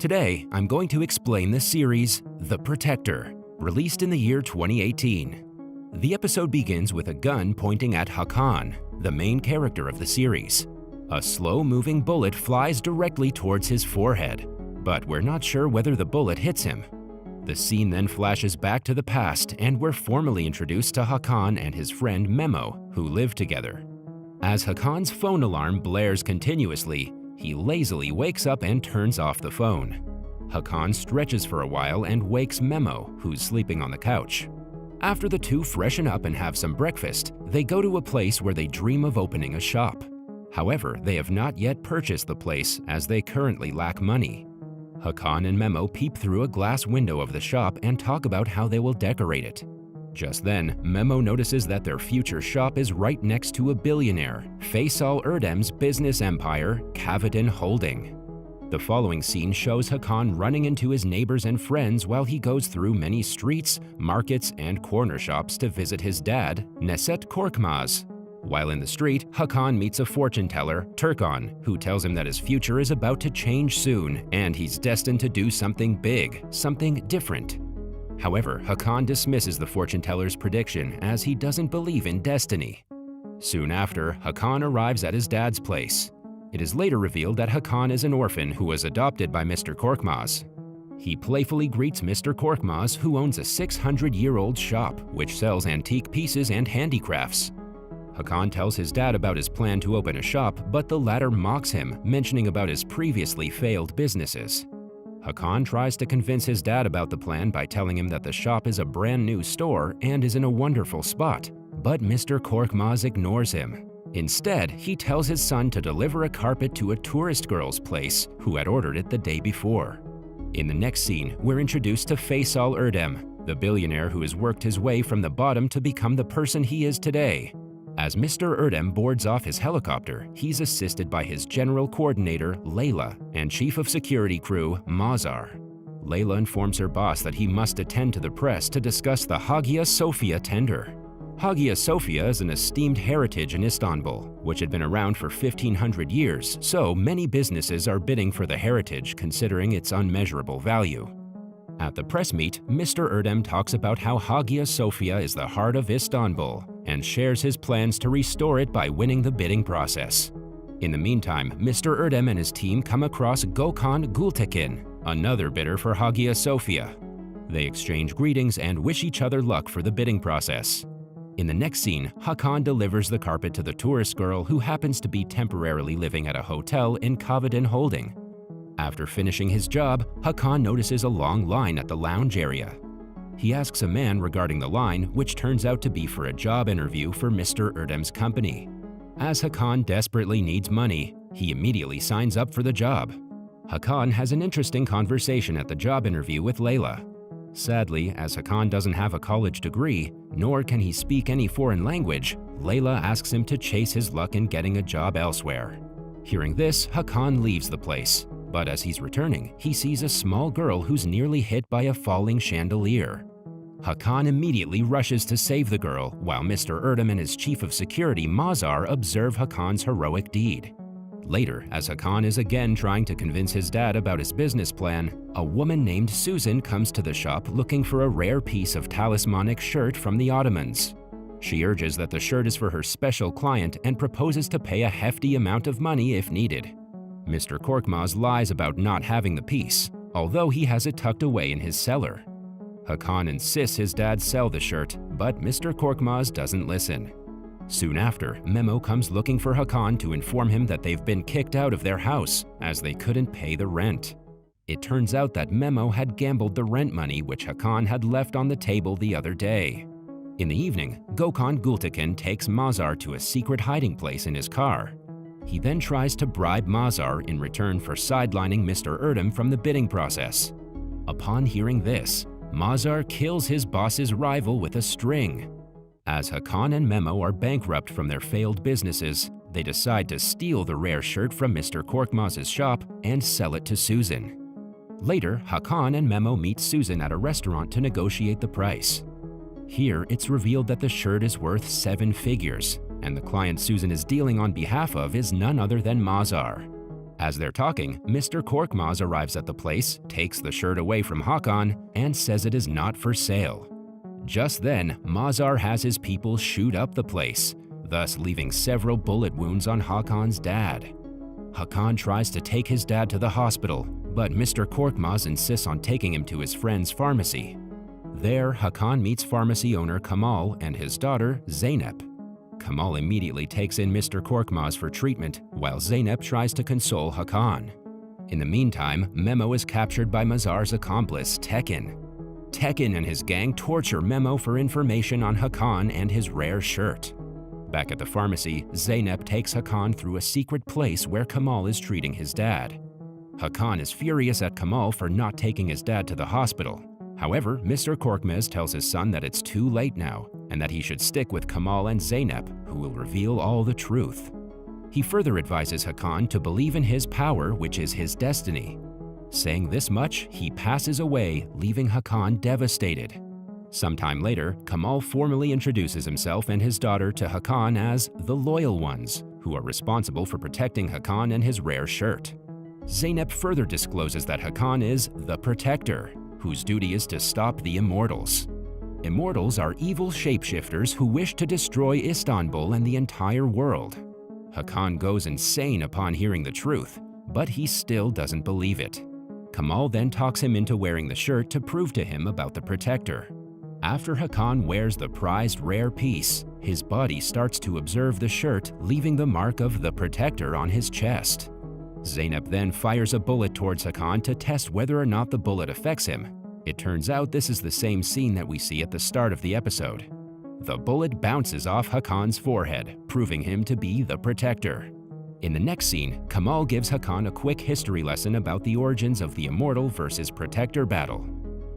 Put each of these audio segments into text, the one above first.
Today, I'm going to explain the series The Protector, released in the year 2018. The episode begins with a gun pointing at Hakan, the main character of the series. A slow-moving bullet flies directly towards his forehead, but we're not sure whether the bullet hits him. The scene then flashes back to the past, and we're formally introduced to Hakan and his friend Memo, who live together. As Hakan's phone alarm blares continuously, he lazily wakes up and turns off the phone. Hakan stretches for a while and wakes Memo, who's sleeping on the couch. After the two freshen up and have some breakfast, they go to a place where they dream of opening a shop. However, they have not yet purchased the place as they currently lack money. Hakan and Memo peep through a glass window of the shop and talk about how they will decorate it. Just then, Memo notices that their future shop is right next to a billionaire, Faisal Erdem's business empire, Kavadan Holding. The following scene shows Hakan running into his neighbors and friends while he goes through many streets, markets, and corner shops to visit his dad, Neset Korkmaz. While in the street, Hakan meets a fortune teller, Turkan, who tells him that his future is about to change soon and he's destined to do something big, something different. However, Hakan dismisses the fortune teller's prediction as he doesn't believe in destiny. Soon after, Hakan arrives at his dad's place. It is later revealed that Hakan is an orphan who was adopted by Mr. Korkmaz. He playfully greets Mr. Korkmaz, who owns a 600-year-old shop which sells antique pieces and handicrafts. Hakan tells his dad about his plan to open a shop, but the latter mocks him, mentioning about his previously failed businesses. Hakan tries to convince his dad about the plan by telling him that the shop is a brand new store and is in a wonderful spot, but Mr. Korkmaz ignores him. Instead, he tells his son to deliver a carpet to a tourist girl's place who had ordered it the day before. In the next scene, we're introduced to Faisal Erdem, the billionaire who has worked his way from the bottom to become the person he is today. As Mr. Erdem boards off his helicopter, he's assisted by his general coordinator, Layla, and chief of security crew, Mazar. Layla informs her boss that he must attend to the press to discuss the Hagia Sophia tender. Hagia Sophia is an esteemed heritage in Istanbul, which had been around for 1,500 years, so many businesses are bidding for the heritage considering its unmeasurable value. At the press meet, Mr. Erdem talks about how Hagia Sophia is the heart of Istanbul and shares his plans to restore it by winning the bidding process. In the meantime, Mr. Erdem and his team come across Gökhan Gültekin, another bidder for Hagia Sophia. They exchange greetings and wish each other luck for the bidding process. In the next scene, Hakan delivers the carpet to the tourist girl who happens to be temporarily living at a hotel in Kavadan Holding. After finishing his job, Hakan notices a long line at the lounge area. He asks a man regarding the line, which turns out to be for a job interview for Mr. Erdem's company. As Hakan desperately needs money, he immediately signs up for the job. Hakan has an interesting conversation at the job interview with Layla. Sadly, as Hakan doesn't have a college degree, nor can he speak any foreign language, Layla asks him to chase his luck in getting a job elsewhere. Hearing this, Hakan leaves the place. But as he's returning, he sees a small girl who's nearly hit by a falling chandelier. Hakan immediately rushes to save the girl, while Mr. Erdem and his chief of security, Mazar, observe Hakan's heroic deed. Later, as Hakan is again trying to convince his dad about his business plan, a woman named Susan comes to the shop looking for a rare piece of talismanic shirt from the Ottomans. She urges that the shirt is for her special client and proposes to pay a hefty amount of money if needed. Mr. Korkmaz lies about not having the piece, although he has it tucked away in his cellar. Hakan insists his dad sell the shirt, but Mr. Korkmaz doesn't listen. Soon after, Memo comes looking for Hakan to inform him that they've been kicked out of their house as they couldn't pay the rent. It turns out that Memo had gambled the rent money which Hakan had left on the table the other day. In the evening, Gökhan Gültekin takes Mazar to a secret hiding place in his car. He then tries to bribe Mazar in return for sidelining Mr. Erdem from the bidding process. Upon hearing this, Mazar kills his boss's rival with a string. As Hakan and Memo are bankrupt from their failed businesses, they decide to steal the rare shirt from Mr. Korkmaz's shop and sell it to Susan. Later, Hakan and Memo meet Susan at a restaurant to negotiate the price. Here, it's revealed that the shirt is worth 7 figures, and the client Susan is dealing on behalf of is none other than Mazar. As they're talking, Mr. Korkmaz arrives at the place, takes the shirt away from Hakan, and says it is not for sale. Just then, Mazar has his people shoot up the place, thus leaving several bullet wounds on Hakan's dad. Hakan tries to take his dad to the hospital, but Mr. Korkmaz insists on taking him to his friend's pharmacy. There, Hakan meets pharmacy owner Kamal and his daughter, Zeynep. Kamal immediately takes in Mr. Korkmaz for treatment, while Zeynep tries to console Hakan. In the meantime, Memo is captured by Mazar's accomplice, Tekin. Tekin and his gang torture Memo for information on Hakan and his rare shirt. Back at the pharmacy, Zeynep takes Hakan through a secret place where Kamal is treating his dad. Hakan is furious at Kamal for not taking his dad to the hospital. However, Mr. Korkmaz tells his son that it's too late now, and that he should stick with Kamal and Zeynep, who will reveal all the truth. He further advises Hakan to believe in his power, which is his destiny. Saying this much, he passes away, leaving Hakan devastated. Sometime later, Kamal formally introduces himself and his daughter to Hakan as the Loyal Ones, who are responsible for protecting Hakan and his rare shirt. Zeynep further discloses that Hakan is the Protector, whose duty is to stop the Immortals. Immortals are evil shapeshifters who wish to destroy Istanbul and the entire world. Hakan goes insane upon hearing the truth, but he still doesn't believe it. Kamal then talks him into wearing the shirt to prove to him about the Protector. After Hakan wears the prized rare piece, his body starts to observe the shirt, leaving the mark of the Protector on his chest. Zeynep then fires a bullet towards Hakan to test whether or not the bullet affects him. It turns out this is the same scene that we see at the start of the episode. The bullet bounces off Hakan's forehead, proving him to be the Protector. In the next scene, Kamal gives Hakan a quick history lesson about the origins of the Immortal versus Protector battle.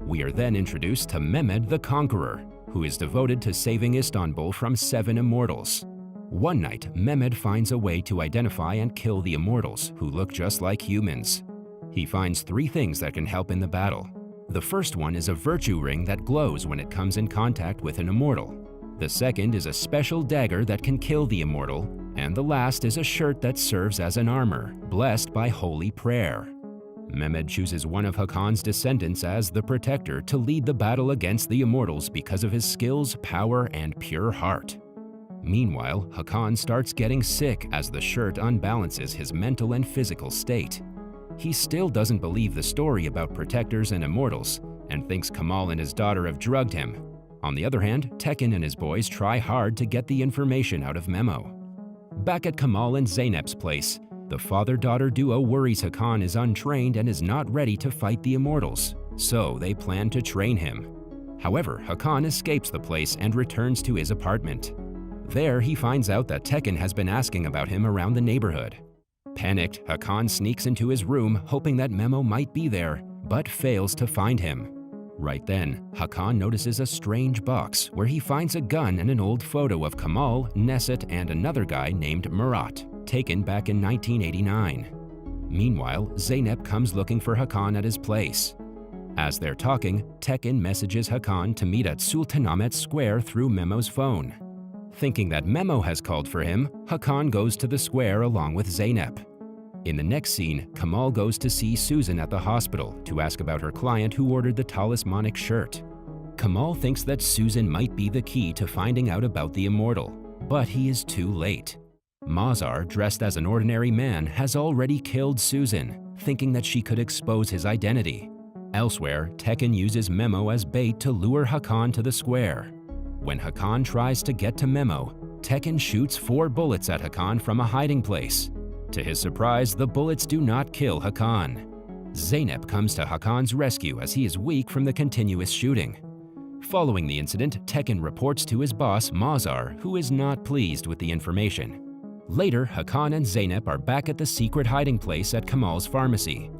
We are then introduced to Mehmed the Conqueror, who is devoted to saving Istanbul from 7 Immortals. One night, Mehmed finds a way to identify and kill the Immortals, who look just like humans. He finds 3 things that can help in the battle. The first one is a virtue ring that glows when it comes in contact with an Immortal. The second is a special dagger that can kill the Immortal. And the last is a shirt that serves as an armor, blessed by holy prayer. Mehmed chooses one of Hakan's descendants as the Protector to lead the battle against the Immortals because of his skills, power, and pure heart. Meanwhile, Hakan starts getting sick as the shirt unbalances his mental and physical state. He still doesn't believe the story about Protectors and Immortals, and thinks Kamal and his daughter have drugged him. On the other hand, Tekin and his boys try hard to get the information out of Memo. Back at Kamal and Zeynep's place, the father-daughter duo worries Hakan is untrained and is not ready to fight the Immortals, so they plan to train him. However, Hakan escapes the place and returns to his apartment. There, he finds out that Tekin has been asking about him around the neighborhood. Panicked, Hakan sneaks into his room, hoping that Memo might be there, but fails to find him. Right then, Hakan notices a strange box where he finds a gun and an old photo of Kamal, Neset, and another guy named Murat, taken back in 1989. Meanwhile, Zeynep comes looking for Hakan at his place. As they're talking, Tekin messages Hakan to meet at Sultanahmet Square through Memo's phone. Thinking that Memo has called for him, Hakan goes to the square along with Zeynep. In the next scene, Kamal goes to see Susan at the hospital to ask about her client who ordered the talismanic shirt. Kamal thinks that Susan might be the key to finding out about the Immortal, but he is too late. Mazar, dressed as an ordinary man, has already killed Susan, thinking that she could expose his identity. Elsewhere, Tekin uses Memo as bait to lure Hakan to the square. When Hakan tries to get to Memo, Tekin shoots 4 bullets at Hakan from a hiding place. To his surprise, the bullets do not kill Hakan. Zeynep comes to Hakan's rescue as he is weak from the continuous shooting. Following the incident, Tekin reports to his boss, Mazar, who is not pleased with the information. Later, Hakan and Zeynep are back at the secret hiding place at Kamal's pharmacy.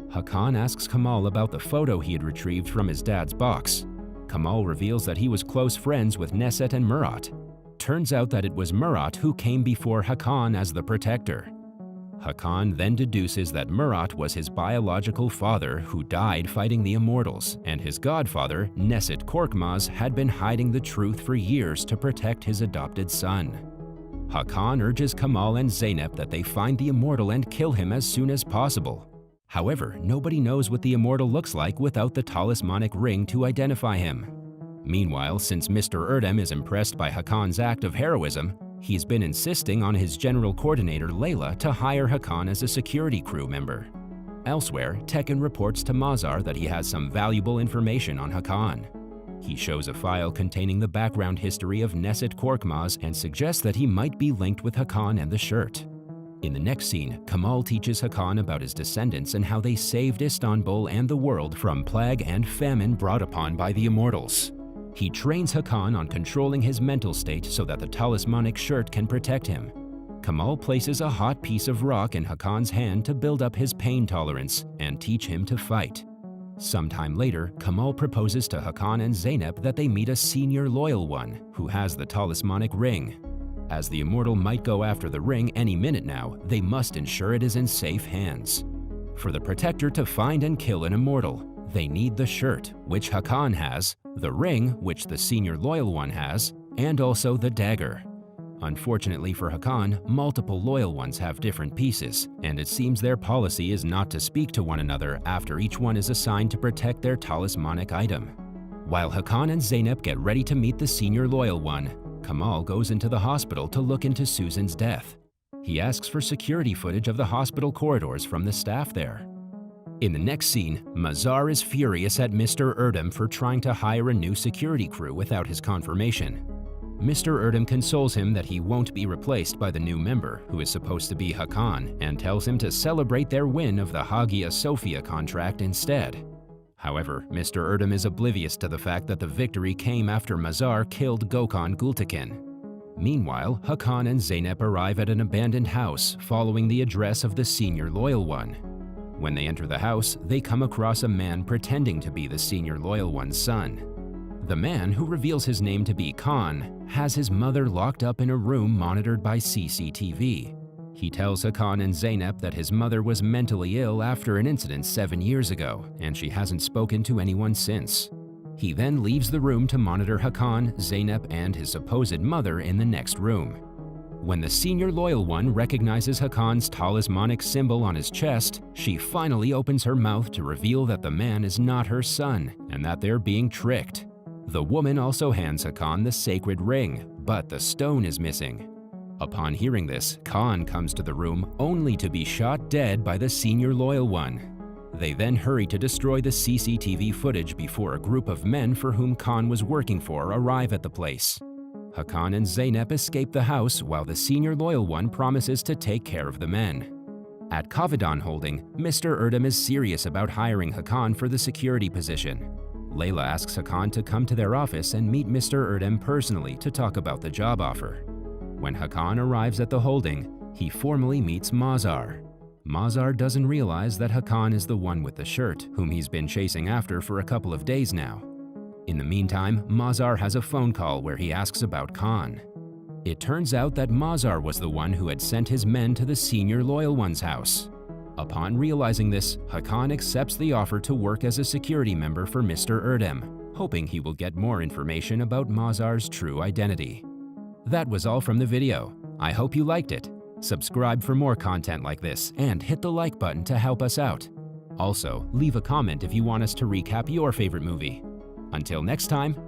Hakan asks Kamal about the photo he had retrieved from his dad's box. Kamal reveals that he was close friends with Neset and Murat. Turns out that it was Murat who came before Hakan as the Protector. Hakan then deduces that Murat was his biological father who died fighting the Immortals, and his godfather, Neset Korkmaz, had been hiding the truth for years to protect his adopted son. Hakan urges Kamal and Zeynep that they find the Immortal and kill him as soon as possible. However, nobody knows what the Immortal looks like without the talismanic ring to identify him. Meanwhile, since Mr. Erdem is impressed by Hakan's act of heroism, he's been insisting on his general coordinator Layla to hire Hakan as a security crew member. Elsewhere, Tekken reports to Mazar that he has some valuable information on Hakan. He shows a file containing the background history of Neset Korkmaz and suggests that he might be linked with Hakan and the shirt. In the next scene, Kamal teaches Hakan about his descendants and how they saved Istanbul and the world from plague and famine brought upon by the Immortals. He trains Hakan on controlling his mental state so that the talismanic shirt can protect him. Kamal places a hot piece of rock in Hakan's hand to build up his pain tolerance and teach him to fight. Sometime later, Kamal proposes to Hakan and Zeynep that they meet a senior loyal one who has the talismanic ring. As the Immortal might go after the ring any minute now, they must ensure it is in safe hands. For the Protector to find and kill an Immortal, they need the shirt, which Hakan has, the ring, which the senior loyal one has, and also the dagger. Unfortunately for Hakan, multiple loyal ones have different pieces, and it seems their policy is not to speak to one another after each one is assigned to protect their talismanic item. While Hakan and Zeynep get ready to meet the senior loyal one, Kamal goes into the hospital to look into Susan's death. He asks for security footage of the hospital corridors from the staff there. In the next scene, Mazar is furious at Mr. Erdem for trying to hire a new security crew without his confirmation. Mr. Erdem consoles him that he won't be replaced by the new member, who is supposed to be Hakan, and tells him to celebrate their win of the Hagia Sophia contract instead. However, Mr. Erdem is oblivious to the fact that the victory came after Mazar killed Gökhan Gültekin. Meanwhile, Hakan and Zeynep arrive at an abandoned house following the address of the senior loyal one. When they enter the house, they come across a man pretending to be the senior loyal one's son. The man, who reveals his name to be Khan, has his mother locked up in a room monitored by CCTV. He tells Hakan and Zeynep that his mother was mentally ill after an incident 7 years ago, and she hasn't spoken to anyone since. He then leaves the room to monitor Hakan, Zeynep, and his supposed mother in the next room. When the senior loyal one recognizes Hakan's talismanic symbol on his chest, she finally opens her mouth to reveal that the man is not her son and that they're being tricked. The woman also hands Hakan the sacred ring, but the stone is missing. Upon hearing this, Khan comes to the room only to be shot dead by the senior loyal one. They then hurry to destroy the CCTV footage before a group of men for whom Khan was working for arrive at the place. Hakan and Zeynep escape the house while the senior loyal one promises to take care of the men. At Kavadan Holding, Mr. Erdem is serious about hiring Hakan for the security position. Layla asks Hakan to come to their office and meet Mr. Erdem personally to talk about the job offer. When Hakan arrives at the holding, he formally meets Mazar. Mazar doesn't realize that Hakan is the one with the shirt, whom he's been chasing after for a couple of days now. In the meantime, Mazar has a phone call where he asks about Khan. It turns out that Mazar was the one who had sent his men to the senior loyal one's house. Upon realizing this, Hakan accepts the offer to work as a security member for Mr. Erdem, hoping he will get more information about Mazar's true identity. That was all from the video. I hope you liked it. Subscribe for more content like this and hit the like button to help us out. Also, leave a comment if you want us to recap your favorite movie. Until next time,